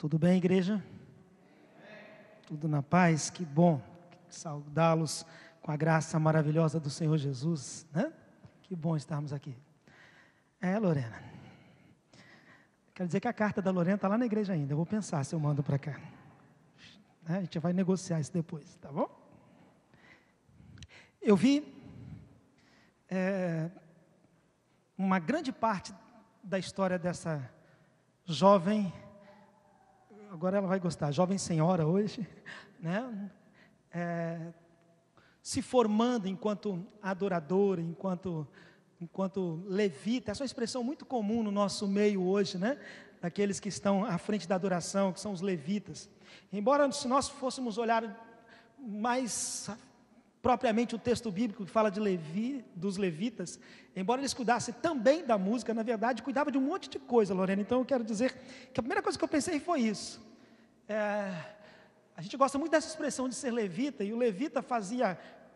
Tudo bem, igreja? Tudo na paz? Que bom saudá-los com a graça maravilhosa do Senhor Jesus, né? Que bom estarmos aqui. Lorena, quero dizer que a carta da Lorena está lá na igreja ainda. Eu vou pensar se eu mando para cá. A gente vai negociar isso depois, tá bom? Eu vi uma grande parte da história dessa jovem, agora ela vai gostar, jovem senhora hoje, né? Se formando enquanto adoradora, enquanto levita. Essa é uma expressão muito comum no nosso meio hoje, né? Daqueles que estão à frente da adoração, que são os levitas. Embora, se nós fôssemos olhar mais propriamente o texto bíblico que fala dos levitas, embora eles cuidassem também da música, na verdade, cuidava de um monte de coisa, Lorena. Então, eu quero dizer que a primeira coisa que eu pensei foi isso. A gente gosta muito dessa expressão de ser levita, e o levita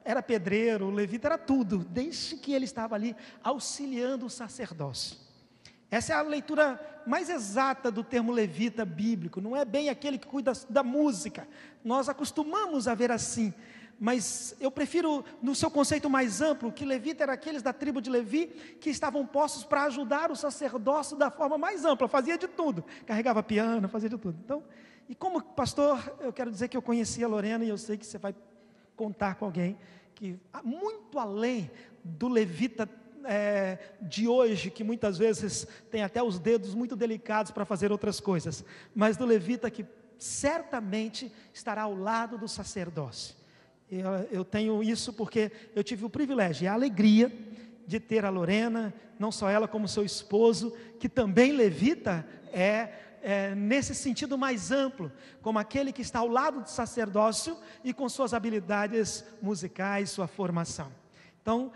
era pedreiro, o levita era tudo, desde que ele estava ali auxiliando o sacerdócio. Essa é a leitura mais exata do termo levita bíblico. Não é bem aquele que cuida da música, nós acostumamos a ver assim, mas eu prefiro, no seu conceito mais amplo, que levita era aqueles da tribo de Levi, que estavam postos para ajudar o sacerdócio da forma mais ampla, fazia de tudo, carregava piano, fazia de tudo. Então, e como pastor, eu quero dizer que eu conheci a Lorena, e eu sei que você vai contar com alguém, que muito além do levita de hoje, que muitas vezes tem até os dedos muito delicados para fazer outras coisas, mas do levita que certamente estará ao lado do sacerdócio. Eu tenho isso porque eu tive o privilégio e a alegria de ter a Lorena, não só ela como seu esposo, que também levita, nesse sentido mais amplo, como aquele que está ao lado do sacerdócio e com suas habilidades musicais, sua formação. Então,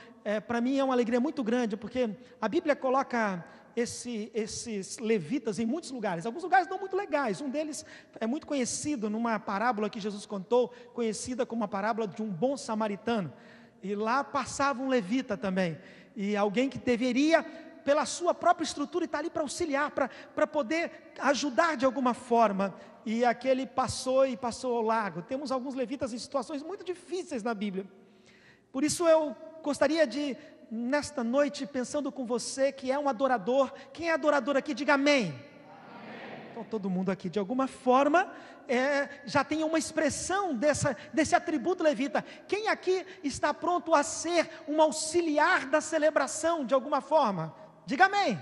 para mim é uma alegria muito grande, porque a Bíblia coloca esses levitas em muitos lugares. Alguns lugares não muito legais. Um deles é muito conhecido numa parábola que Jesus contou, conhecida como a parábola de um bom samaritano. E lá passava um levita também, e alguém que deveria, pela sua própria estrutura, estar ali para auxiliar, para poder ajudar de alguma forma. E aquele passou ao largo. Temos alguns levitas em situações muito difíceis na Bíblia. Por isso eu gostaria de, nesta noite, pensando com você que é um adorador. Quem é adorador aqui, diga amém. Amém. Então todo mundo aqui de alguma forma já tem uma expressão desse atributo levita. Quem aqui está pronto a ser um auxiliar da celebração de alguma forma? Diga amém.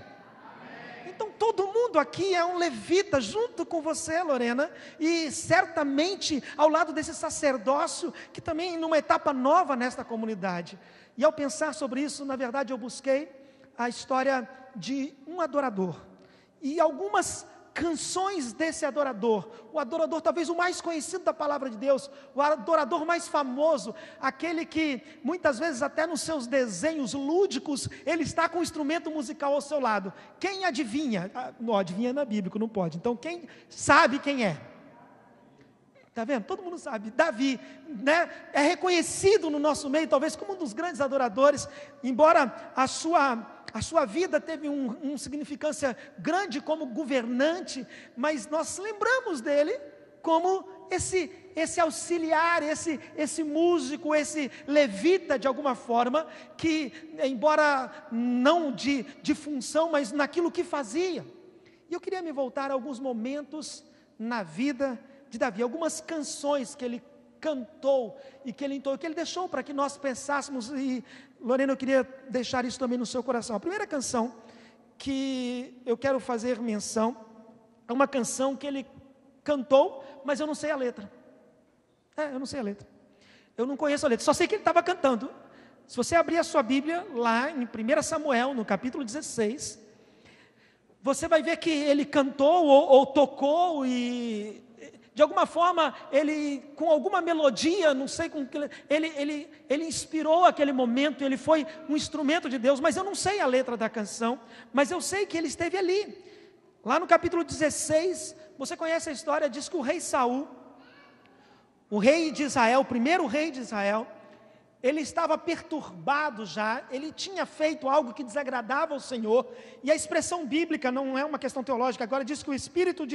Então todo mundo aqui é um levita junto com você, Lorena, e certamente ao lado desse sacerdócio que também numa etapa nova nesta comunidade. E ao pensar sobre isso, na verdade eu busquei a história de um adorador e algumas canções desse adorador, o adorador talvez o mais conhecido da palavra de Deus, o adorador mais famoso, aquele que muitas vezes até nos seus desenhos lúdicos, ele está com um instrumento musical ao seu lado. Quem adivinha? Não, adivinha na Bíblia, não pode. Então quem sabe quem é? Está vendo? Todo mundo sabe. Davi, né? É reconhecido no nosso meio talvez como um dos grandes adoradores, embora a sua vida teve uma significância grande como governante, mas nós lembramos dele como esse auxiliar, esse músico, esse levita de alguma forma, que embora não de função, mas naquilo que fazia. E eu queria me voltar a alguns momentos na vida de Davi, algumas canções que ele cantou e que ele entoou, que ele deixou para que nós pensássemos. E Lorena, eu queria deixar isso também no seu coração. A primeira canção que eu quero fazer menção é uma canção que ele cantou, mas eu não sei a letra. Eu não sei a letra. Eu não conheço a letra, só sei que ele estava cantando. Se você abrir a sua Bíblia, lá em 1 Samuel, no capítulo 16, você vai ver que ele cantou ou tocou e de alguma forma, ele, com alguma melodia, não sei com que, ele inspirou aquele momento, ele foi um instrumento de Deus, mas eu não sei a letra da canção, mas eu sei que ele esteve ali. Lá no capítulo 16, você conhece a história, diz que o rei Saul, o rei de Israel, o primeiro rei de Israel, ele estava perturbado já, ele tinha feito algo que desagradava ao Senhor, e a expressão bíblica não é uma questão teológica, agora diz que o espírito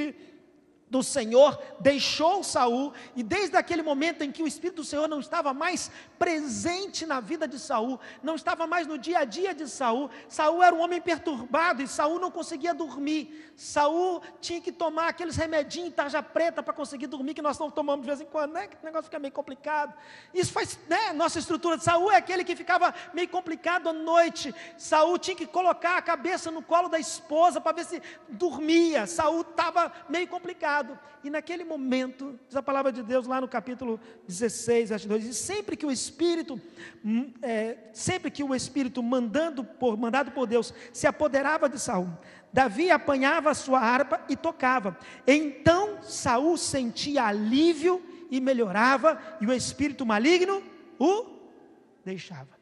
do Senhor deixou Saul, e desde aquele momento em que o Espírito do Senhor não estava mais presente na vida de Saul, não estava mais no dia a dia de Saul, Saul era um homem perturbado, e Saul não conseguia dormir, Saul tinha que tomar aqueles remedinhos, tarja preta, para conseguir dormir, que nós não tomamos de vez em quando, né? Que o negócio fica meio complicado, isso faz, né? Nossa estrutura de Saul é aquele que ficava meio complicado à noite, Saul tinha que colocar a cabeça no colo da esposa, para ver se dormia, Saul estava meio complicado, e naquele momento, diz a palavra de Deus lá no capítulo 16, verso 2, diz, sempre que o Espírito mandado por Deus se apoderava de Saul, Davi apanhava a sua harpa e tocava, então Saul sentia alívio e melhorava, e o espírito maligno o deixava.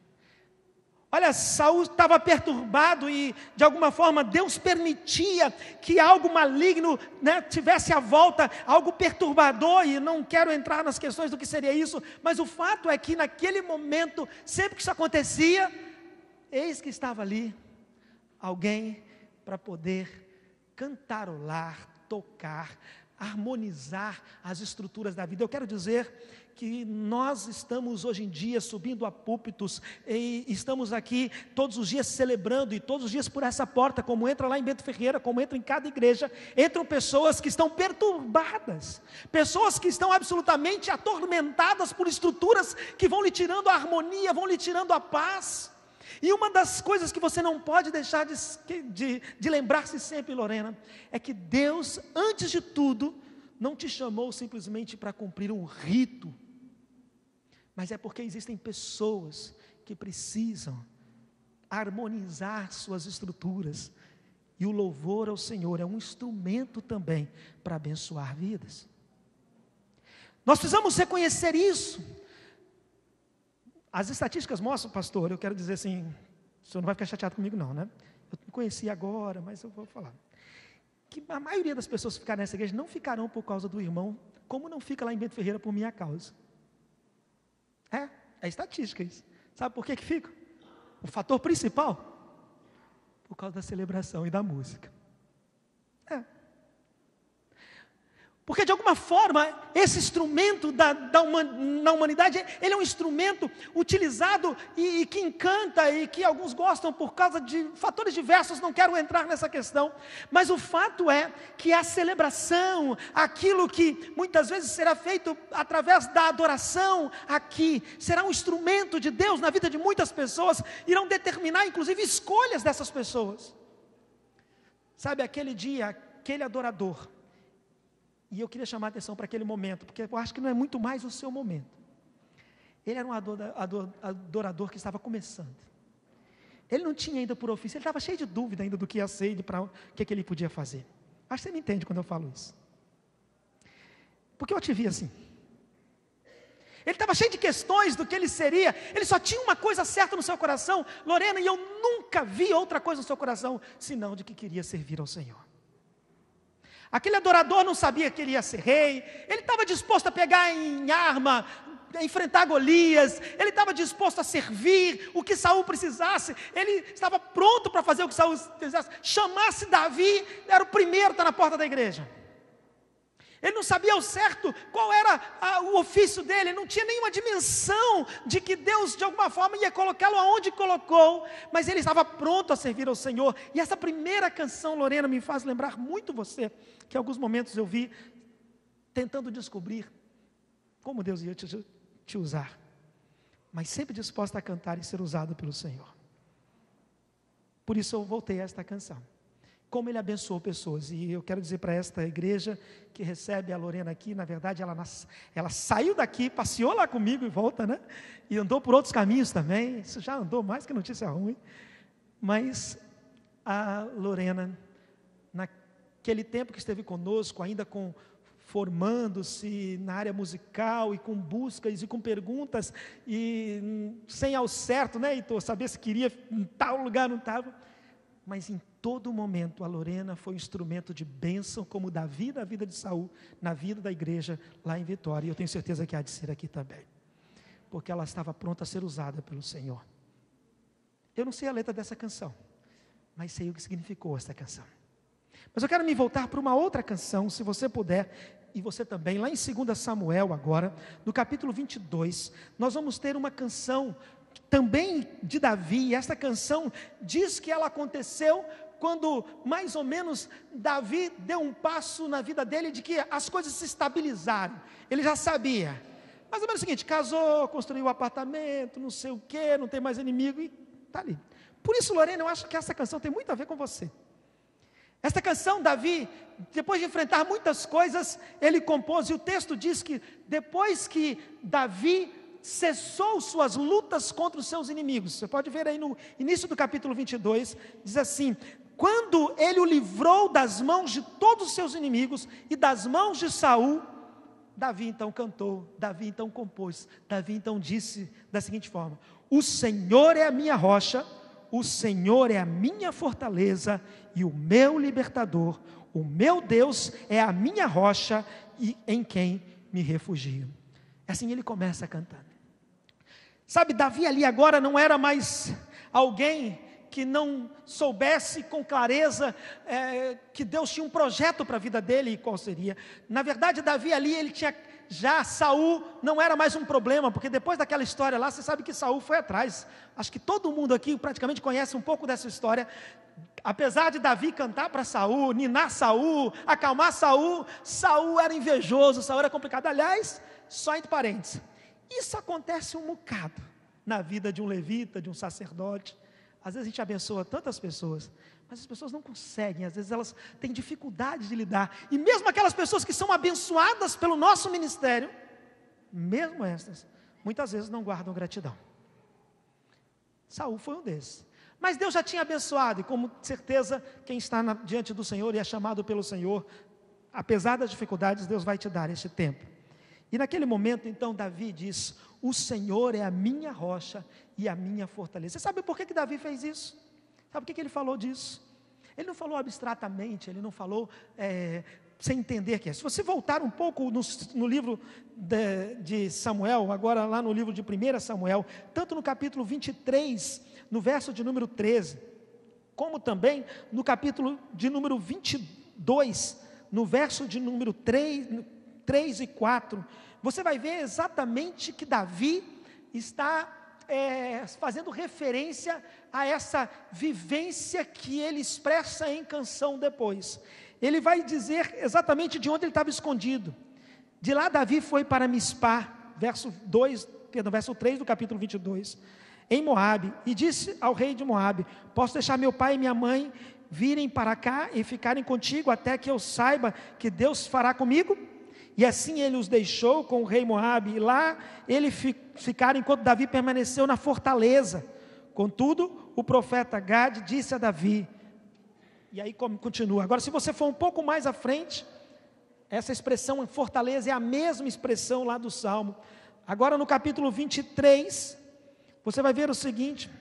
Olha, Saul estava perturbado e, de alguma forma, Deus permitia que algo maligno, né, tivesse à volta, algo perturbador, e não quero entrar nas questões do que seria isso, mas o fato é que naquele momento, sempre que isso acontecia, eis que estava ali alguém para poder cantarolar, tocar, harmonizar as estruturas da vida. Eu quero dizer que nós estamos hoje em dia subindo a púlpitos, e estamos aqui todos os dias celebrando, e todos os dias por essa porta, como entra lá em Bento Ferreira, como entra em cada igreja, entram pessoas que estão perturbadas, pessoas que estão absolutamente atormentadas por estruturas que vão lhe tirando a harmonia, vão lhe tirando a paz. E uma das coisas que você não pode deixar de lembrar-se sempre, Lorena, é que Deus, antes de tudo, não te chamou simplesmente para cumprir um rito, mas é porque existem pessoas que precisam harmonizar suas estruturas, e o louvor ao Senhor é um instrumento também para abençoar vidas. Nós precisamos reconhecer isso. As estatísticas mostram, pastor, eu quero dizer assim, o senhor não vai ficar chateado comigo não, né? Eu não conheci agora, mas eu vou falar. Que a maioria das pessoas que ficarem nessa igreja não ficarão por causa do irmão, como não fica lá em Bento Ferreira por minha causa. É estatística isso. Sabe por que fica? O fator principal? Por causa da celebração e da música. Porque de alguma forma, esse instrumento na humanidade, ele é um instrumento utilizado e que encanta, e que alguns gostam por causa de fatores diversos, não quero entrar nessa questão, mas o fato é que a celebração, aquilo que muitas vezes será feito através da adoração aqui, será um instrumento de Deus na vida de muitas pessoas, irão determinar inclusive escolhas dessas pessoas. Sabe, aquele dia, aquele adorador, e eu queria chamar a atenção para aquele momento, porque eu acho que não é muito mais o seu momento. Ele era um adorador que estava começando. Ele não tinha ainda por ofício, ele estava cheio de dúvida ainda do que ia ser e para o que ele podia fazer. Acho que você me entende quando eu falo isso. Porque eu te vi assim. Ele estava cheio de questões do que ele seria, ele só tinha uma coisa certa no seu coração, Lorena, e eu nunca vi outra coisa no seu coração, senão de que queria servir ao Senhor. Aquele adorador não sabia que ele ia ser rei, ele estava disposto a pegar em arma, a enfrentar Golias, ele estava disposto a servir o que Saul precisasse, ele estava pronto para fazer o que Saul precisasse. Chamasse Davi, era o primeiro a estar na porta da igreja. Ele não sabia ao certo qual era o ofício dele, não tinha nenhuma dimensão de que Deus de alguma forma ia colocá-lo aonde colocou, mas ele estava pronto a servir ao Senhor. E essa primeira canção, Lorena, me faz lembrar muito você, que em alguns momentos eu vi tentando descobrir como Deus ia te usar, mas sempre disposta a cantar e ser usado pelo Senhor. Por isso eu voltei a esta canção. Como ele abençoou pessoas, e eu quero dizer para esta igreja que recebe a Lorena aqui, na verdade ela saiu daqui, passeou lá comigo e volta, né? E andou por outros caminhos também, isso já andou mais que notícia ruim, mas a Lorena, naquele tempo que esteve conosco, ainda formando-se na área musical e com buscas e com perguntas, e sem ao certo, né, Heitor, saber se queria em tal lugar, não estava, mas em todo momento a Lorena foi um instrumento de bênção, como Davi na vida de Saul, na vida da igreja lá em Vitória, e eu tenho certeza que há de ser aqui também, porque ela estava pronta a ser usada pelo Senhor. Eu não sei a letra dessa canção, mas sei o que significou essa canção. Mas eu quero me voltar para uma outra canção, se você puder, e você também, lá em 2 Samuel agora, no capítulo 22, nós vamos ter uma canção também de Davi, e esta canção diz que ela aconteceu quando mais ou menos Davi deu um passo na vida dele de que as coisas se estabilizaram. Ele já sabia, mais ou menos o seguinte: casou, construiu um apartamento, não sei o que, não tem mais inimigo, e está ali. Por isso, Lorena, eu acho que essa canção tem muito a ver com você. Esta canção, Davi, depois de enfrentar muitas coisas, ele compôs, e o texto diz que depois que Davi cessou suas lutas contra os seus inimigos, você pode ver aí no início do capítulo 22, diz assim: quando ele o livrou das mãos de todos os seus inimigos e das mãos de Saul, Davi então cantou, Davi então compôs, Davi então disse da seguinte forma: o Senhor é a minha rocha, o Senhor é a minha fortaleza e o meu libertador, o meu Deus é a minha rocha e em quem me refugio. Assim ele começa cantando. Sabe, Davi ali agora não era mais alguém que não soubesse com clareza que Deus tinha um projeto para a vida dele e qual seria. Na verdade, Davi ali, ele tinha já, Saul não era mais um problema, porque depois daquela história lá, você sabe que Saul foi atrás. Acho que todo mundo aqui praticamente conhece um pouco dessa história. Apesar de Davi cantar para Saul, ninar Saul, acalmar Saul, Saul era invejoso, Saul era complicado. Aliás, só entre parênteses, isso acontece um bocado na vida de um levita, de um sacerdote. Às vezes a gente abençoa tantas pessoas, mas as pessoas não conseguem, às vezes elas têm dificuldade de lidar, e mesmo aquelas pessoas que são abençoadas pelo nosso ministério, mesmo estas, muitas vezes não guardam gratidão. Saul foi um desses, mas Deus já tinha abençoado, e como certeza quem está diante do Senhor e é chamado pelo Senhor, apesar das dificuldades, Deus vai te dar esse tempo. E naquele momento então Davi diz: o Senhor é a minha rocha e a minha fortaleza. Você sabe por que Davi fez isso? Sabe por que ele falou disso? Ele não falou abstratamente, ele não falou sem entender que é. Se você voltar um pouco no livro de Samuel, agora lá no livro de 1 Samuel, tanto no capítulo 23, no verso de número 13, como também no capítulo de número 22, no verso de número 3 e 4, você vai ver exatamente que Davi está fazendo referência a essa vivência que ele expressa em canção depois. Ele vai dizer exatamente de onde ele estava escondido. De lá Davi foi para Mispá, verso 3 do capítulo 22, em Moabe, e disse ao rei de Moabe: posso deixar meu pai e minha mãe virem para cá e ficarem contigo até que eu saiba que Deus fará comigo? E assim ele os deixou com o rei Moabe, e lá ele ficaram enquanto Davi permaneceu na fortaleza. Contudo, o profeta Gade disse a Davi, e aí continua. Agora, se você for um pouco mais à frente, essa expressão em fortaleza é a mesma expressão lá do Salmo. Agora no capítulo 23, você vai ver o seguinte: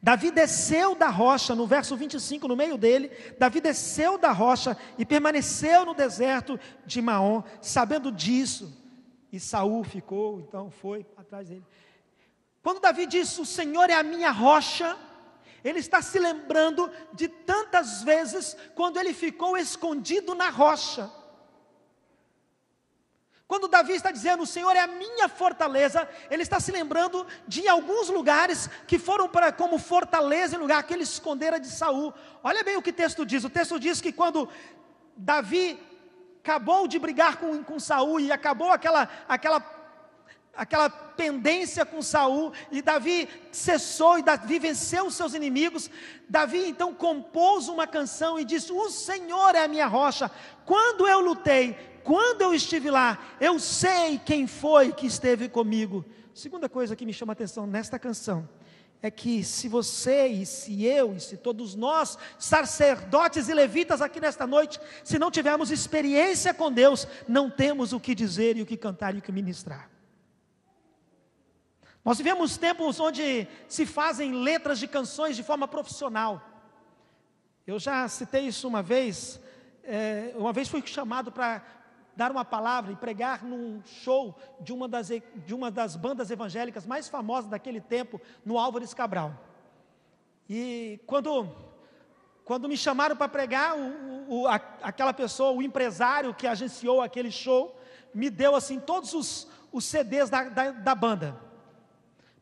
Davi desceu da rocha, no verso 25, no meio dele, Davi desceu da rocha e permaneceu no deserto de Maom, sabendo disso, e Saul ficou, então foi atrás dele. Quando Davi disse: o Senhor é a minha rocha, ele está se lembrando de tantas vezes quando ele ficou escondido na rocha. Quando Davi está dizendo: o Senhor é a minha fortaleza, ele está se lembrando de alguns lugares que foram como fortaleza, em lugar que ele escondera de Saul. Olha bem o que o texto diz que quando Davi acabou de brigar com Saul, e acabou aquela pendência com Saul, e Davi cessou, e Davi venceu os seus inimigos, Davi então compôs uma canção e disse: o Senhor é a minha rocha, quando eu lutei, quando eu estive lá, eu sei quem foi que esteve comigo. Segunda coisa que me chama a atenção nesta canção, é que se você, e se eu, e se todos nós, sacerdotes e levitas aqui nesta noite, se não tivermos experiência com Deus, não temos o que dizer, e o que cantar, e o que ministrar. Nós vivemos tempos onde se fazem letras de canções de forma profissional. Eu já citei isso uma vez fui chamado para dar uma palavra e pregar num show de uma das bandas evangélicas mais famosas daquele tempo, no Álvares Cabral. E quando Quando me chamaram para pregar, aquela pessoa, o empresário que agenciou aquele show, me deu assim todos os CDs da banda,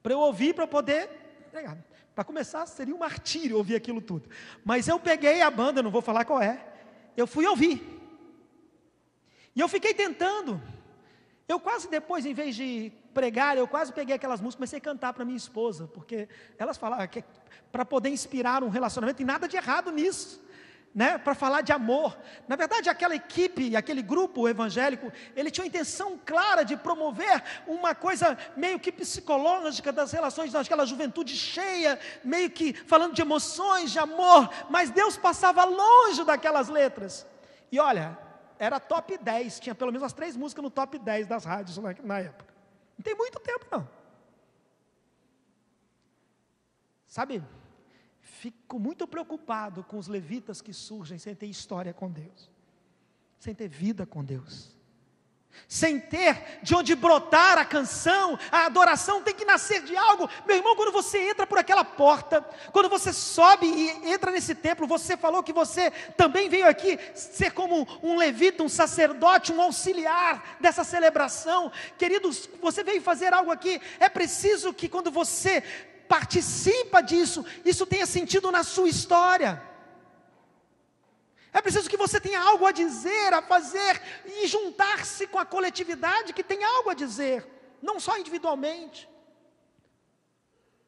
para eu ouvir, para poder pregar. Para começar, seria um martírio ouvir aquilo tudo. Mas eu peguei a banda, não vou falar qual é, eu fui ouvir. E eu fiquei tentando. Eu quase depois, em vez de pregar, eu quase peguei aquelas músicas, comecei a cantar para minha esposa, porque elas falavam que para poder inspirar um relacionamento, e nada de errado nisso, né? Para falar de amor. Na verdade, aquela equipe, aquele grupo evangélico, ele tinha uma intenção clara de promover uma coisa meio que psicológica das relações, daquela juventude cheia, meio que falando de emoções, de amor, mas Deus passava longe daquelas letras. E olha, era top 10, tinha pelo menos as 3 músicas no top 10 das rádios na época. Não tem muito tempo não. Sabe, fico muito preocupado com os levitas que surgem sem ter história com Deus, sem ter vida com Deus, sem ter de onde brotar a canção. A adoração tem que nascer de algo. Meu irmão, quando você entra por aquela porta, quando você sobe e entra nesse templo, você falou que você também veio aqui ser como um levita, um sacerdote, um auxiliar dessa celebração. Queridos, você veio fazer algo aqui. É preciso que quando você participa disso, isso tenha sentido na sua história. É preciso que você tenha algo a dizer, a fazer, e juntar-se com a coletividade que tem algo a dizer, não só individualmente.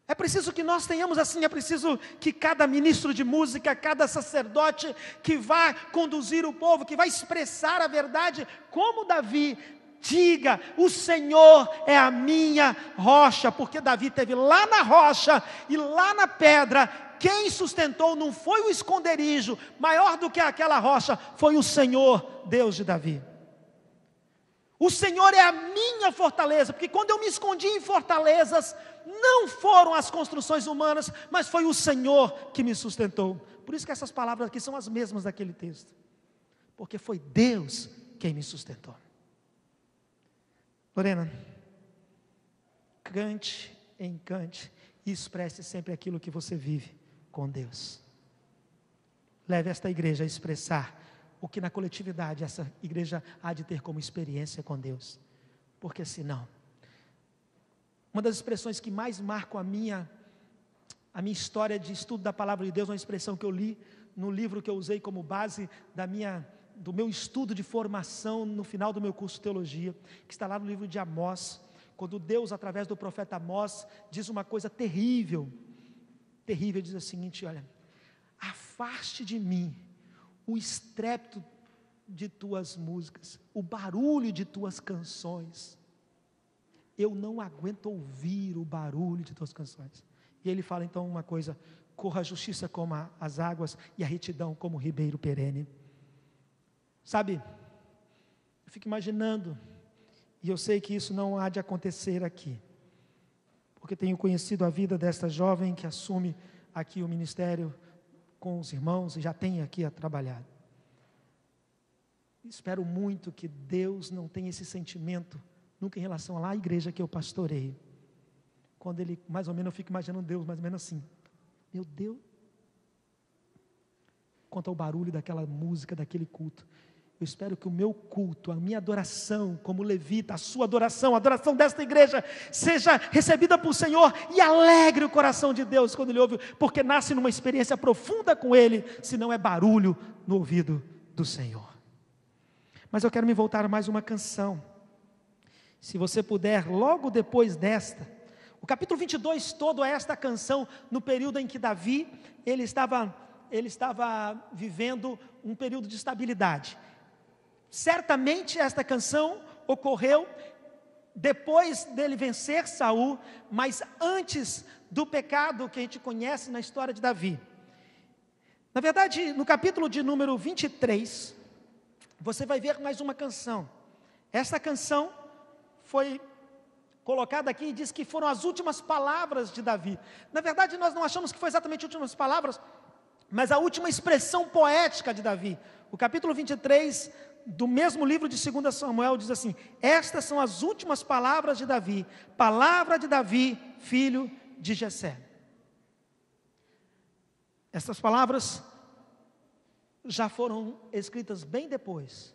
É preciso que nós tenhamos assim, é preciso que cada ministro de música, cada sacerdote que vai conduzir o povo, que vai expressar a verdade, como Davi, diga: o Senhor é a minha rocha, porque Davi teve lá na rocha e lá na pedra. Quem sustentou não foi o esconderijo, maior do que aquela rocha, foi o Senhor, Deus de Davi. O Senhor é a minha fortaleza, porque quando eu me escondi em fortalezas, não foram as construções humanas, mas foi o Senhor que me sustentou. Por isso que essas palavras aqui são as mesmas daquele texto, porque foi Deus quem me sustentou. Lorena, cante, encante e expresse sempre aquilo que você vive com Deus. Leve esta igreja a expressar o que na coletividade essa igreja há de ter como experiência com Deus, porque senão, uma das expressões que mais marcam a minha história de estudo da palavra de Deus, uma expressão que eu li no livro que eu usei como base do meu estudo de formação no final do meu curso de teologia, que está lá no livro de Amós, quando Deus, através do profeta Amós, diz uma coisa terrível, diz o seguinte: olha, afaste de mim o estrépito de tuas músicas, o barulho de tuas canções, eu não aguento ouvir o barulho de tuas canções. E ele fala então uma coisa: corra a justiça como as águas e a retidão como o ribeiro perene. Sabe, eu fico imaginando, e eu sei que isso não há de acontecer aqui, porque tenho conhecido a vida desta jovem que assume aqui o ministério com os irmãos e já tem aqui a trabalhar. Espero muito que Deus não tenha esse sentimento nunca em relação à igreja que eu pastoreio. Quando ele, mais ou menos, eu fico imaginando Deus mais ou menos assim: meu Deus, quanto ao barulho daquela música, daquele culto, eu espero que o meu culto, a minha adoração como levita, a sua adoração, a adoração desta igreja, seja recebida por Senhor e alegre o coração de Deus quando Ele ouve, porque nasce numa experiência profunda com Ele, se não é barulho no ouvido do Senhor. Mas eu quero me voltar a mais uma canção. Se você puder, logo depois desta, o capítulo 22 todo é esta canção, no período em que Davi, ele estava vivendo um período de estabilidade. Certamente esta canção ocorreu depois dele vencer Saul, mas antes do pecado que a gente conhece na história de Davi. Na verdade, no capítulo de número 23, você vai ver mais uma canção. Esta canção foi colocada aqui e diz que foram as últimas palavras de Davi. Na verdade, nós não achamos que foi exatamente as últimas palavras, mas a última expressão poética de Davi. O capítulo 23 do mesmo livro de 2 Samuel diz assim: estas são as últimas palavras de Davi, palavra de Davi, filho de Jessé. Estas palavras já foram escritas bem depois,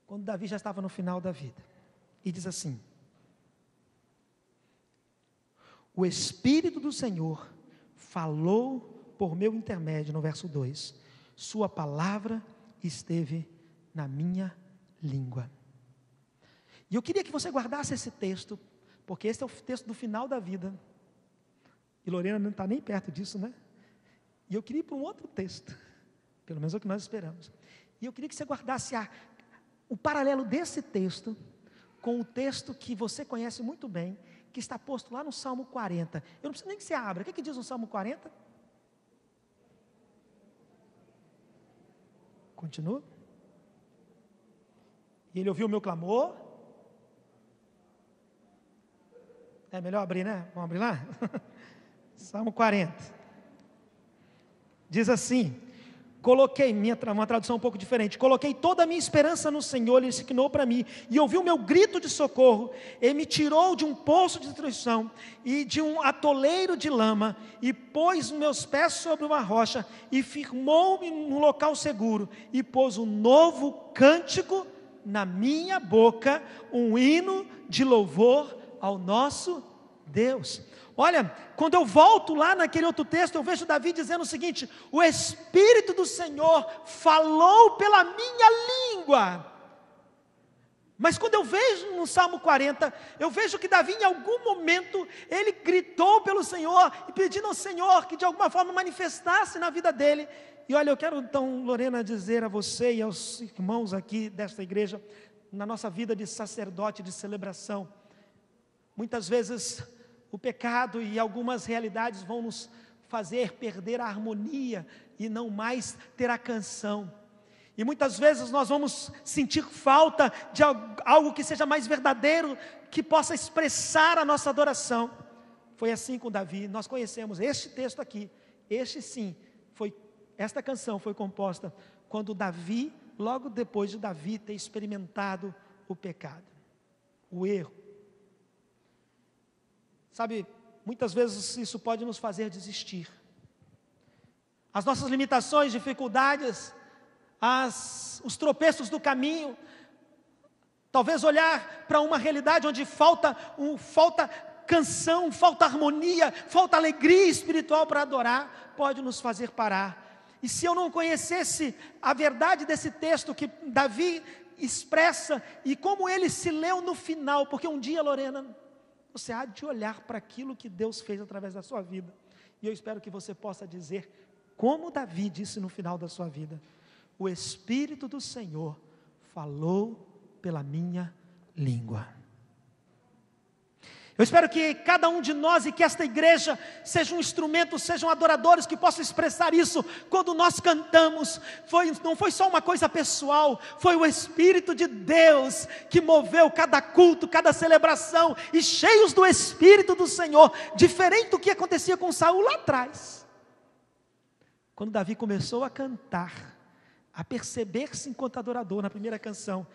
quando Davi já estava no final da vida. E diz assim: o Espírito do Senhor falou por meu intermédio, no verso 2, sua palavra esteve na minha língua. E eu queria que você guardasse esse texto, porque esse é o texto do final da vida, e Lorena não está nem perto disso, né? E eu queria ir para um outro texto, pelo menos é o que nós esperamos, e eu queria que você guardasse o paralelo desse texto, com o texto que você conhece muito bem, que está posto lá no Salmo 40, eu não preciso nem que você abra, o que diz no Salmo 40? Continua. E ele ouviu o meu clamor. É melhor abrir, né? Vamos abrir lá? Salmo 40. Diz assim: coloquei, uma tradução um pouco diferente, coloquei toda a minha esperança no Senhor, Ele se inclinou para mim, e ouviu o meu grito de socorro, Ele me tirou de um poço de destruição, e de um atoleiro de lama, e pôs meus pés sobre uma rocha, e firmou-me num local seguro, e pôs um novo cântico na minha boca, um hino de louvor ao nosso Deus. Olha, quando eu volto lá naquele outro texto, eu vejo Davi dizendo o seguinte: o Espírito do Senhor falou pela minha língua. Mas quando eu vejo no Salmo 40, eu vejo que Davi em algum momento, ele gritou pelo Senhor, e pedindo ao Senhor que de alguma forma manifestasse na vida dele. E olha, eu quero então, Lorena, dizer a você e aos irmãos aqui desta igreja, na nossa vida de sacerdote, de celebração, muitas vezes o pecado e algumas realidades vão nos fazer perder a harmonia e não mais ter a canção. E muitas vezes nós vamos sentir falta de algo que seja mais verdadeiro, que possa expressar a nossa adoração. Foi assim com Davi. Nós conhecemos este texto aqui. Esta canção foi composta quando Davi, logo depois de Davi ter experimentado o pecado, o erro. Sabe, muitas vezes isso pode nos fazer desistir. As nossas limitações, dificuldades, os tropeços do caminho, talvez olhar para uma realidade onde falta canção, falta harmonia, falta alegria espiritual para adorar, pode nos fazer parar. E se eu não conhecesse a verdade desse texto que Davi expressa, e como ele se leu no final, porque um dia, Lorena, você há de olhar para aquilo que Deus fez através da sua vida, e eu espero que você possa dizer, como Davi disse no final da sua vida: o Espírito do Senhor falou pela minha língua. Eu espero que cada um de nós e que esta igreja seja um instrumento, sejam adoradores que possam expressar isso. Quando nós cantamos, não foi só uma coisa pessoal, foi o Espírito de Deus que moveu cada culto, cada celebração, e cheios do Espírito do Senhor, diferente do que acontecia com Saul lá atrás. Quando Davi começou a cantar, a perceber-se enquanto adorador na primeira canção,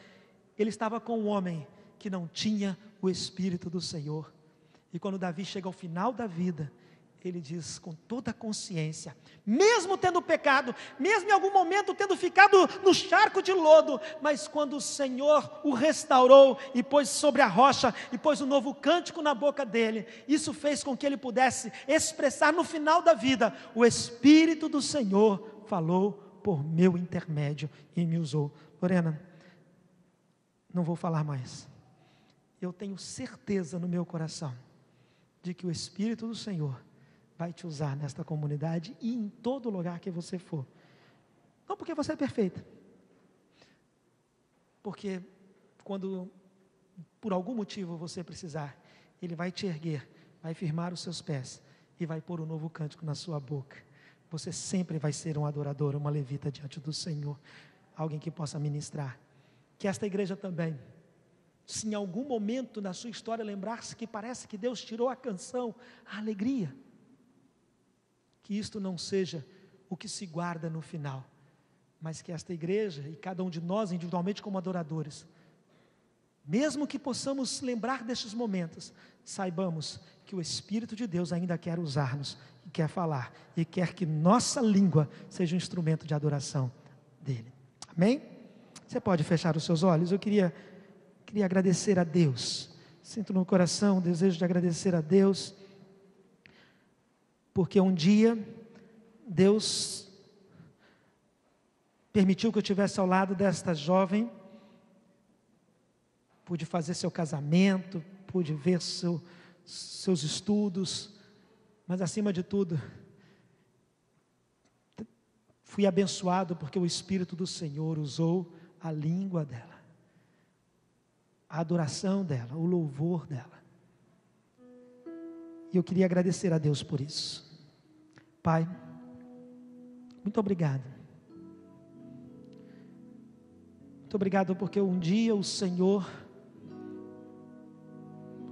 ele estava com um homem que não tinha o Espírito do Senhor. E quando Davi chega ao final da vida, ele diz com toda a consciência, mesmo tendo pecado, mesmo em algum momento tendo ficado no charco de lodo, mas quando o Senhor o restaurou e pôs sobre a rocha, e pôs um novo cântico na boca dele, isso fez com que ele pudesse expressar no final da vida: o Espírito do Senhor falou por meu intermédio e me usou. Lorena, não vou falar mais. Eu tenho certeza no meu coração de que o Espírito do Senhor vai te usar nesta comunidade e em todo lugar que você for. Não porque você é perfeita, porque quando por algum motivo você precisar, Ele vai te erguer, vai firmar os seus pés e vai pôr um novo cântico na sua boca. Você sempre vai ser um adorador, uma levita diante do Senhor, alguém que possa ministrar. Que esta igreja também, se em algum momento na sua história lembrar-se que parece que Deus tirou a canção, a alegria, que isto não seja o que se guarda no final, mas que esta igreja e cada um de nós individualmente como adoradores, mesmo que possamos lembrar destes momentos, saibamos que o Espírito de Deus ainda quer usar-nos, e quer falar, e quer que nossa língua seja um instrumento de adoração dele. Amém? Você pode fechar os seus olhos? Eu queria agradecer a Deus. Sinto no coração o desejo de agradecer a Deus, porque um dia Deus permitiu que eu estivesse ao lado desta jovem, pude fazer seu casamento, pude ver seus estudos, mas acima de tudo, fui abençoado porque o Espírito do Senhor usou a língua dela, a adoração dela, o louvor dela. E eu queria agradecer a Deus por isso. Pai, muito obrigado. Muito obrigado porque um dia o Senhor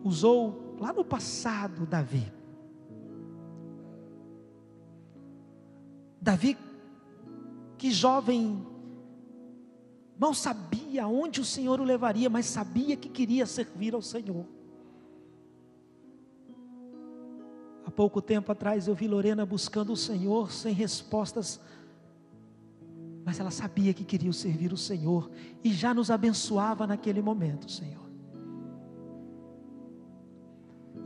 usou lá no passado Davi. Davi, que jovem, mal sabia onde o Senhor o levaria, mas sabia que queria servir ao Senhor. Há pouco tempo atrás eu vi Lorena buscando o Senhor sem respostas, mas ela sabia que queria servir o Senhor e já nos abençoava naquele momento, Senhor.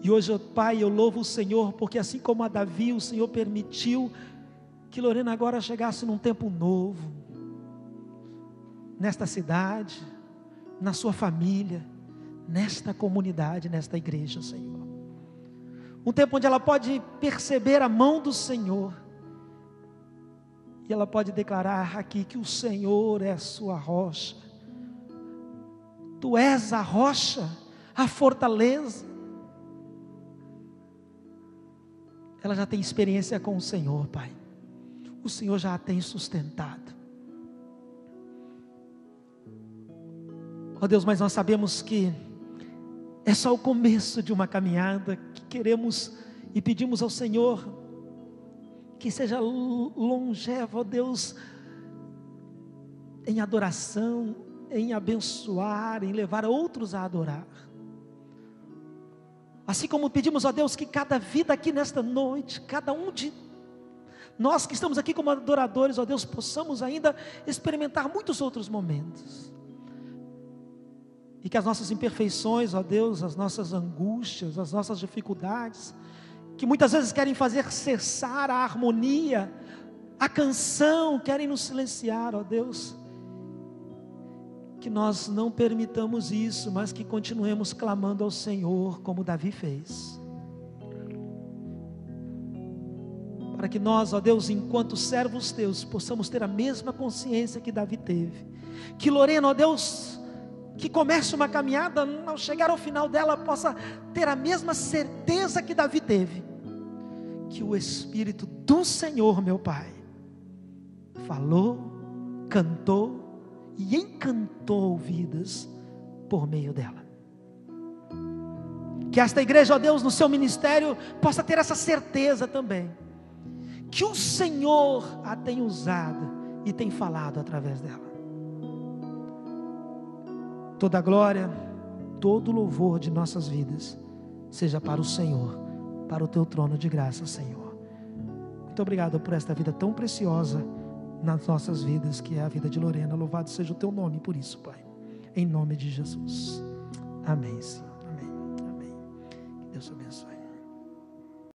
E hoje, Pai, eu louvo o Senhor, porque assim como a Davi, o Senhor permitiu que Lorena agora chegasse num tempo novo, nesta cidade, na sua família, nesta comunidade, nesta igreja, Senhor. Um tempo onde ela pode perceber a mão do Senhor, e ela pode declarar aqui que o Senhor é a sua rocha, Tu és a rocha, a fortaleza. Ela já tem experiência com o Senhor, Pai. O Senhor já a tem sustentado. Ó Deus, mas nós sabemos que é só o começo de uma caminhada que queremos e pedimos ao Senhor que seja longeva, ó Deus, em adoração, em abençoar, em levar outros a adorar. Assim como pedimos a Deus que cada vida aqui nesta noite, cada um de nós que estamos aqui como adoradores, ó Deus, possamos ainda experimentar muitos outros momentos. E que as nossas imperfeições, ó Deus, as nossas angústias, as nossas dificuldades, que muitas vezes querem fazer cessar a harmonia, a canção, querem nos silenciar, ó Deus, que nós não permitamos isso, mas que continuemos clamando ao Senhor, como Davi fez. Para que nós, ó Deus, enquanto servos teus, possamos ter a mesma consciência que Davi teve. Que Lorena, ó Deus, que comece uma caminhada, ao chegar ao final dela, possa ter a mesma certeza que Davi teve. Que o Espírito do Senhor, meu Pai, falou, cantou e encantou vidas por meio dela. Que esta igreja, ó Deus, no seu ministério, possa ter essa certeza também. Que o Senhor a tem usado e tem falado através dela. Toda a glória, todo o louvor de nossas vidas seja para o Senhor, para o teu trono de graça, Senhor. Muito obrigado por esta vida tão preciosa nas nossas vidas, que é a vida de Lorena. Louvado seja o teu nome por isso, Pai, em nome de Jesus. Amém, Senhor. Amém, amém. Que Deus te abençoe.